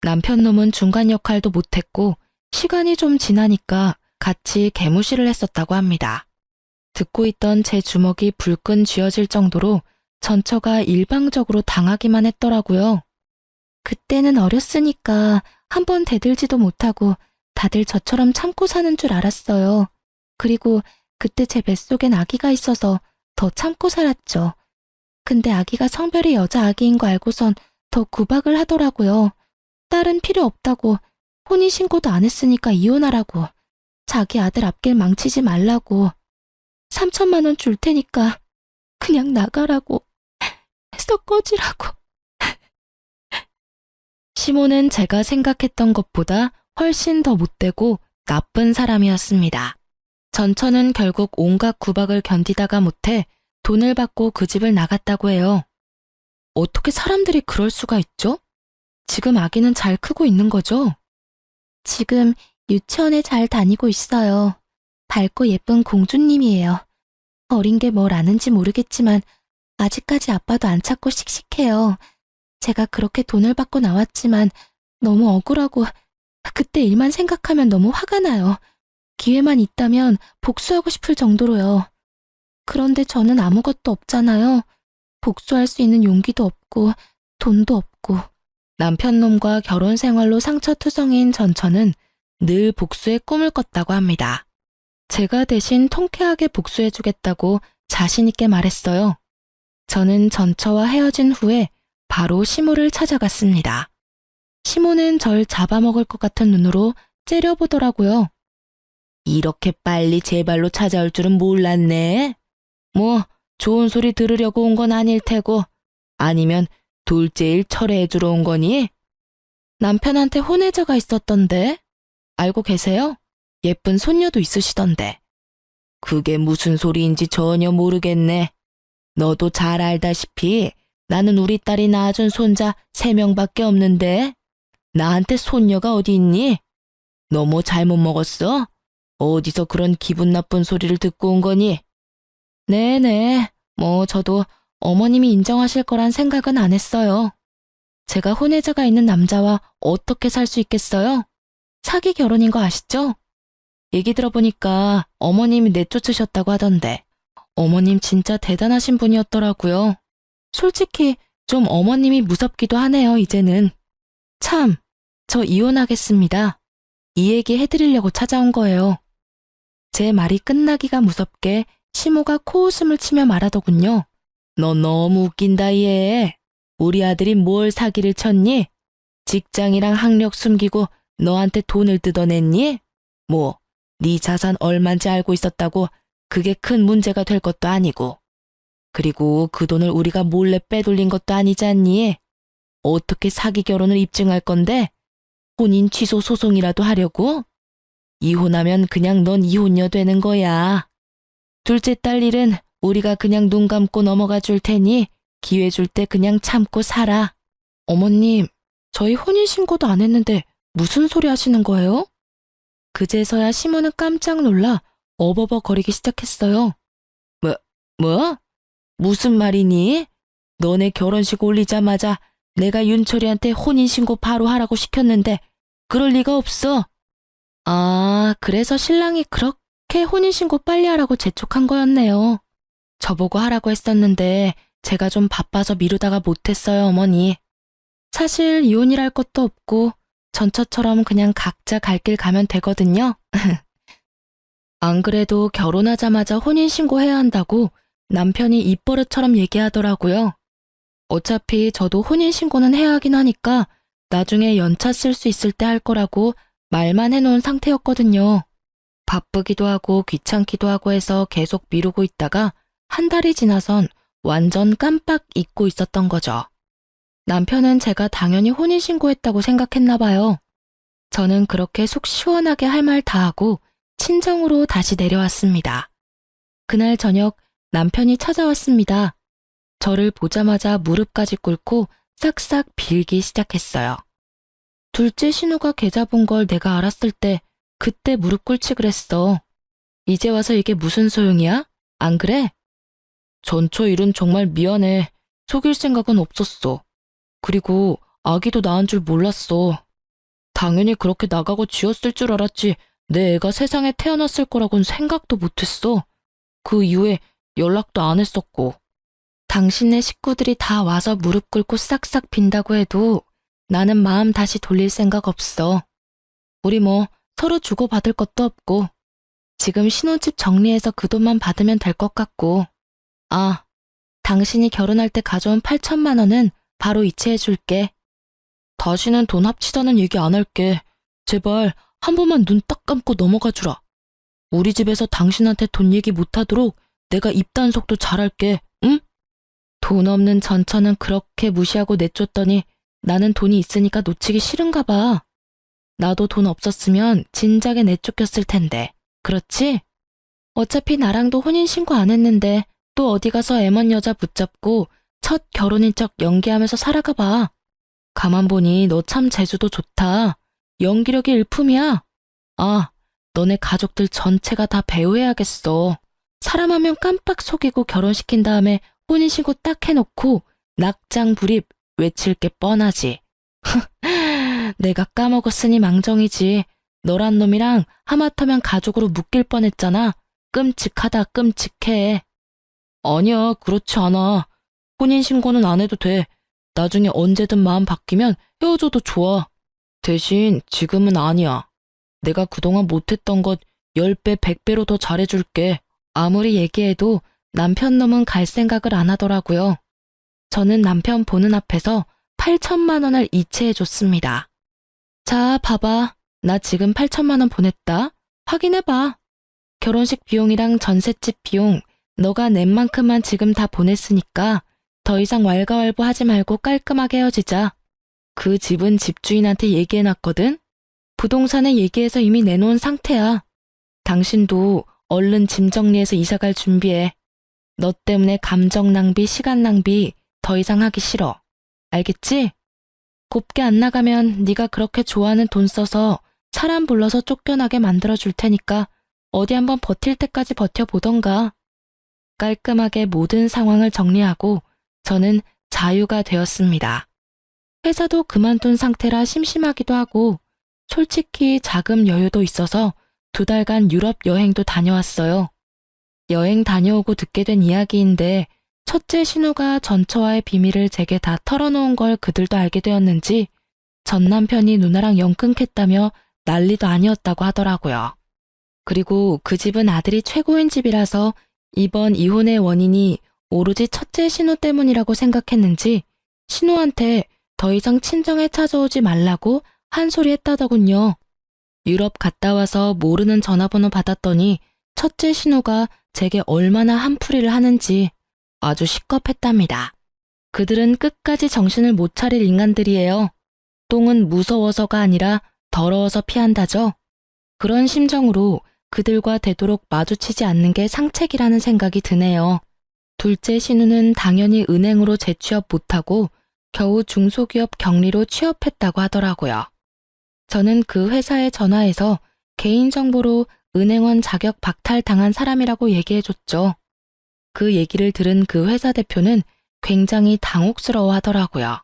남편 놈은 중간 역할도 못했고 시간이 좀 지나니까 같이 개무시를 했었다고 합니다. 듣고 있던 제 주먹이 불끈 쥐어질 정도로 전처가 일방적으로 당하기만 했더라고요. 그때는 어렸으니까 한번 대들지도 못하고 다들 저처럼 참고 사는 줄 알았어요. 그리고 그때 제 뱃속엔 아기가 있어서 더 참고 살았죠. 근데 아기가 성별이 여자 아기인 거 알고선 더 구박을 하더라고요. 딸은 필요 없다고, 혼인신고도 안 했으니까 이혼하라고, 자기 아들 앞길 망치지 말라고, 3천만 원 줄 테니까 그냥 나가라고, 해서 꺼지라고. 시모는 제가 생각했던 것보다 훨씬 더 못되고 나쁜 사람이었습니다. 전처는 결국 온갖 구박을 견디다가 못해 돈을 받고 그 집을 나갔다고 해요. 어떻게 사람들이 그럴 수가 있죠? 지금 아기는 잘 크고 있는 거죠? 지금 유치원에 잘 다니고 있어요. 밝고 예쁜 공주님이에요. 어린 게 뭘 아는지 모르겠지만 아직까지 아빠도 안 찾고 씩씩해요. 제가 그렇게 돈을 받고 나왔지만 너무 억울하고 그때 일만 생각하면 너무 화가 나요. 기회만 있다면 복수하고 싶을 정도로요. 그런데 저는 아무것도 없잖아요. 복수할 수 있는 용기도 없고 돈도 없고. 남편 놈과 결혼 생활로 상처투성이인 전처는 늘 복수의 꿈을 꿨다고 합니다. 제가 대신 통쾌하게 복수해주겠다고 자신있게 말했어요. 저는 전처와 헤어진 후에 바로 시모를 찾아갔습니다. 시모는 절 잡아먹을 것 같은 눈으로 째려보더라고요. 이렇게 빨리 제 발로 찾아올 줄은 몰랐네. 뭐 좋은 소리 들으려고 온 건 아닐 테고 아니면 둘째 일 철회해주러 온 거니? 남편한테 혼외자가 있었던데. 알고 계세요? 예쁜 손녀도 있으시던데. 그게 무슨 소리인지 전혀 모르겠네. 너도 잘 알다시피 나는 우리 딸이 낳아준 손자 3명밖에 없는데 나한테 손녀가 어디 있니? 너 뭐 잘못 먹었어? 어디서 그런 기분 나쁜 소리를 듣고 온 거니? 네네, 뭐 저도 어머님이 인정하실 거란 생각은 안 했어요. 제가 혼외자가 있는 남자와 어떻게 살 수 있겠어요? 사기 결혼인 거 아시죠? 얘기 들어보니까 어머님이 내쫓으셨다고 하던데 어머님 진짜 대단하신 분이었더라고요. 솔직히 좀 어머님이 무섭기도 하네요, 이제는. 참, 저 이혼하겠습니다. 이 얘기 해드리려고 찾아온 거예요. 제 말이 끝나기가 무섭게 시모가 코웃음을 치며 말하더군요. 너 너무 웃긴다, 얘. 우리 아들이 뭘 사기를 쳤니? 직장이랑 학력 숨기고 너한테 돈을 뜯어냈니? 뭐, 네 자산 얼만지 알고 있었다고 그게 큰 문제가 될 것도 아니고. 그리고 그 돈을 우리가 몰래 빼돌린 것도 아니지 않니? 어떻게 사기 결혼을 입증할 건데? 혼인 취소 소송이라도 하려고? 이혼하면 그냥 넌 이혼녀 되는 거야. 둘째 딸 일은 우리가 그냥 눈 감고 넘어가 줄 테니 기회 줄 때 그냥 참고 살아. 어머님, 저희 혼인신고도 안 했는데 무슨 소리 하시는 거예요? 그제서야 시모는 깜짝 놀라 어버버거리기 시작했어요. 뭐? 무슨 말이니? 너네 결혼식 올리자마자 내가 윤철이한테 혼인신고 바로 하라고 시켰는데 그럴 리가 없어. 아, 그래서 신랑이 그렇게 혼인신고 빨리 하라고 재촉한 거였네요. 저보고 하라고 했었는데 제가 좀 바빠서 미루다가 못했어요, 어머니. 사실 이혼이랄 것도 없고 전처처럼 그냥 각자 갈 길 가면 되거든요. 안 그래도 결혼하자마자 혼인신고해야 한다고 남편이 입버릇처럼 얘기하더라고요. 어차피 저도 혼인신고는 해야 하긴 하니까 나중에 연차 쓸 수 있을 때 할 거라고 말만 해놓은 상태였거든요. 바쁘기도 하고 귀찮기도 하고 해서 계속 미루고 있다가 한 달이 지나선 완전 깜빡 잊고 있었던 거죠. 남편은 제가 당연히 혼인신고했다고 생각했나 봐요. 저는 그렇게 속 시원하게 할 말 다 하고 친정으로 다시 내려왔습니다. 그날 저녁 남편이 찾아왔습니다. 저를 보자마자 무릎까지 꿇고 싹싹 빌기 시작했어요. 둘째 신우가 계좌 본 걸 내가 알았을 때 그때 무릎 꿇지 그랬어. 이제 와서 이게 무슨 소용이야? 안 그래? 전처 일은 정말 미안해. 속일 생각은 없었어. 그리고 아기도 낳은 줄 몰랐어. 당연히 그렇게 나가고 쥐었을 줄 알았지 내 애가 세상에 태어났을 거라고는 생각도 못했어. 그 이후에 연락도 안 했었고. 당신네 식구들이 다 와서 무릎 꿇고 싹싹 빈다고 해도 나는 마음 다시 돌릴 생각 없어. 우리 뭐 서로 주고받을 것도 없고 지금 신혼집 정리해서 그 돈만 받으면 될 것 같고. 아, 당신이 결혼할 때 가져온 8천만 원은 바로 이체해 줄게. 다시는 돈 합치자는 얘기 안 할게. 제발 한 번만 눈 딱 감고 넘어가 주라. 우리 집에서 당신한테 돈 얘기 못하도록 내가 입단속도 잘할게. 응? 돈 없는 전처는 그렇게 무시하고 내쫓더니 나는 돈이 있으니까 놓치기 싫은가 봐. 나도 돈 없었으면 진작에 내쫓겼을 텐데. 그렇지? 어차피 나랑도 혼인신고 안 했는데 또 어디 가서 애먼 여자 붙잡고 첫 결혼인 척 연기하면서 살아가 봐. 가만 보니 너 참 재주도 좋다. 연기력이 일품이야. 아, 너네 가족들 전체가 다 배우해야겠어. 사람 하면 깜빡 속이고 결혼시킨 다음에 혼인신고 딱 해놓고 낙장 불입 외칠 게 뻔하지. 내가 까먹었으니 망정이지. 너란 놈이랑 하마터면 가족으로 묶일 뻔했잖아. 끔찍하다 끔찍해. 아니야, 그렇지 않아. 혼인신고는 안 해도 돼. 나중에 언제든 마음 바뀌면 헤어져도 좋아. 대신 지금은 아니야. 내가 그동안 못했던 것 10배, 100배로 더 잘해줄게. 아무리 얘기해도 남편 놈은 갈 생각을 안 하더라고요. 저는 남편 보는 앞에서 8천만 원을 이체해줬습니다. 자, 봐봐. 나 지금 8천만 원 보냈다. 확인해봐. 결혼식 비용이랑 전셋집 비용 너가 낸 만큼만 지금 다 보냈으니까 더 이상 왈가왈부 하지 말고 깔끔하게 헤어지자. 그 집은 집주인한테 얘기해놨거든? 부동산에 얘기해서 이미 내놓은 상태야. 당신도 얼른 짐 정리해서 이사갈 준비해. 너 때문에 감정 낭비, 시간 낭비 더 이상 하기 싫어. 알겠지? 곱게 안 나가면 네가 그렇게 좋아하는 돈 써서 사람 불러서 쫓겨나게 만들어줄 테니까 어디 한번 버틸 때까지 버텨보던가. 깔끔하게 모든 상황을 정리하고 저는 자유가 되었습니다. 회사도 그만둔 상태라 심심하기도 하고 솔직히 자금 여유도 있어서 2달간 유럽 여행도 다녀왔어요. 여행 다녀오고 듣게 된 이야기인데 첫째 신우가 전처와의 비밀을 제게 다 털어놓은 걸 그들도 알게 되었는지 전 남편이 누나랑 영 끊겠다며 난리도 아니었다고 하더라고요. 그리고 그 집은 아들이 최고인 집이라서 이번 이혼의 원인이 오로지 첫째 신우 때문이라고 생각했는지 신우한테 더 이상 친정에 찾아오지 말라고 한 소리 했다더군요. 유럽 갔다 와서 모르는 전화번호 받았더니 첫째 신우가 제게 얼마나 한풀이를 하는지 아주 시겁했답니다. 그들은 끝까지 정신을 못 차릴 인간들이에요. 똥은 무서워서가 아니라 더러워서 피한다죠. 그런 심정으로 그들과 되도록 마주치지 않는 게 상책이라는 생각이 드네요. 둘째 신우는 당연히 은행으로 재취업 못하고 겨우 중소기업 경리로 취업했다고 하더라고요. 저는 그 회사에 전화해서 개인정보로 은행원 자격 박탈당한 사람이라고 얘기해줬죠. 그 얘기를 들은 그 회사 대표는 굉장히 당혹스러워 하더라고요.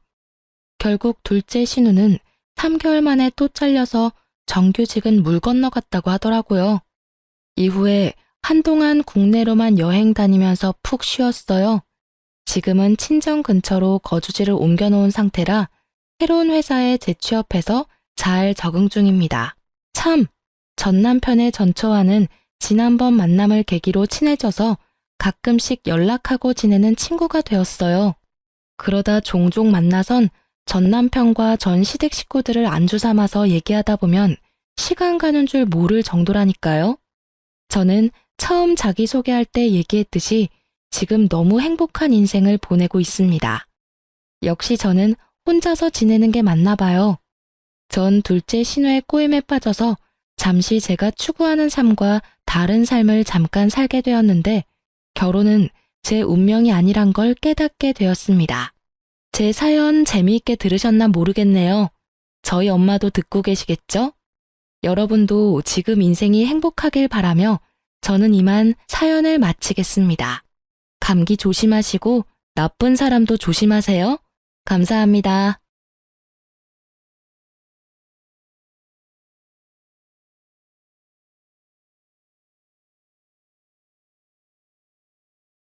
결국 둘째 신우는 3개월 만에 또 잘려서 정규직은 물 건너갔다고 하더라고요. 이후에 한동안 국내로만 여행 다니면서 푹 쉬었어요. 지금은 친정 근처로 거주지를 옮겨놓은 상태라 새로운 회사에 재취업해서 잘 적응 중입니다. 참, 전 남편의 전처와는 지난번 만남을 계기로 친해져서 가끔씩 연락하고 지내는 친구가 되었어요. 그러다 종종 만나선 전 남편과 전 시댁 식구들을 안주 삼아서 얘기하다 보면 시간 가는 줄 모를 정도라니까요. 저는 처음 자기소개할 때 얘기했듯이 지금 너무 행복한 인생을 보내고 있습니다. 역시 저는 혼자서 지내는 게 맞나 봐요. 전 둘째 신우의 꼬임에 빠져서 잠시 제가 추구하는 삶과 다른 삶을 잠깐 살게 되었는데 결혼은 제 운명이 아니란 걸 깨닫게 되었습니다. 제 사연 재미있게 들으셨나 모르겠네요. 저희 엄마도 듣고 계시겠죠? 여러분도 지금 인생이 행복하길 바라며 저는 이만 사연을 마치겠습니다. 감기 조심하시고 나쁜 사람도 조심하세요. 감사합니다.